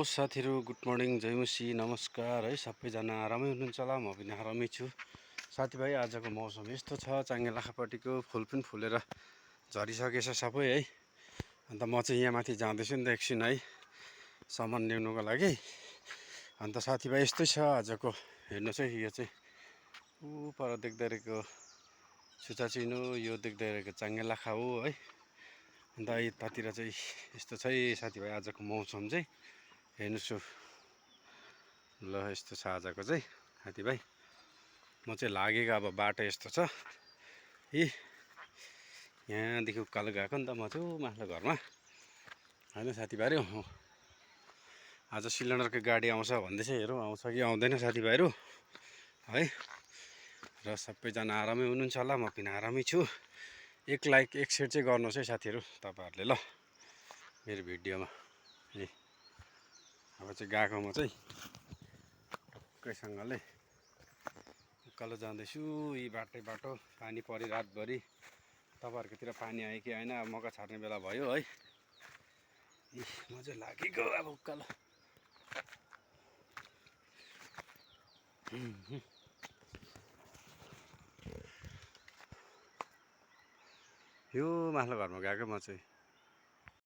साथीहरू, good morning, जयमुसी, नमस्कार है। सबैजना आरामै हुनुहुन्छ होला, म पनि आरामै छु। साथीभाइ, आजको मौसम यस्तो छ, चाङ्गेलाखापट्टिको फुल पनि फुलेर झरिसकेछ सबै है। अन्त म चाहिँ यहाँ माथि जाँदैछु नि त एकछिन है, सामान ल्याउनुको लागि। अन्त साथीभाइ यस्तै छ आजको। हेर्नुहोस् है, यो चाहिँ ऊ पर देख्दै रहेको छुचाचिनो, यो देख्दै रहेको चाङ्गेलाखा हो है। अन्त यतातिर चाहिँ यस्तो छ है साथीभाइ, आजको मौसम चाहिँ हेर्नुहोस् ल, यस्तो छ आजको चाहिँ साथीभाइ। म चाहिँ लागेको अब बाटो यस्तो छ यी यहाँदेखि उकालो गएको नि त म चाहिँ माथिल्लो घरमा होइन साथीभाइहरू। आज सिलिन्डरको गाडी आउँछ भन्दैछ, हेरौँ आउँछ कि आउँदैन साथीभाइहरू है। र सबैजना आरामै हुनुहुन्छ होला, म पनि आरामै छु। एक लाइक एक सेयर चाहिँ गर्नुहोस् है साथीहरू तपाईँहरूले ल, मेरो भिडियोमा है। अब चाहिँ गएको म चाहिँ टक्कैसँगले उकालो जाँदैछु। यी बाटो पानी पऱ्यो रातभरि। तपाईँहरूकोतिर पानी आयो कि आएन, अब मकै छर्ने बेला भयो है। म चाहिँ लागेको अब उकालो। यो माथिल्लो घरमा गएको म चाहिँ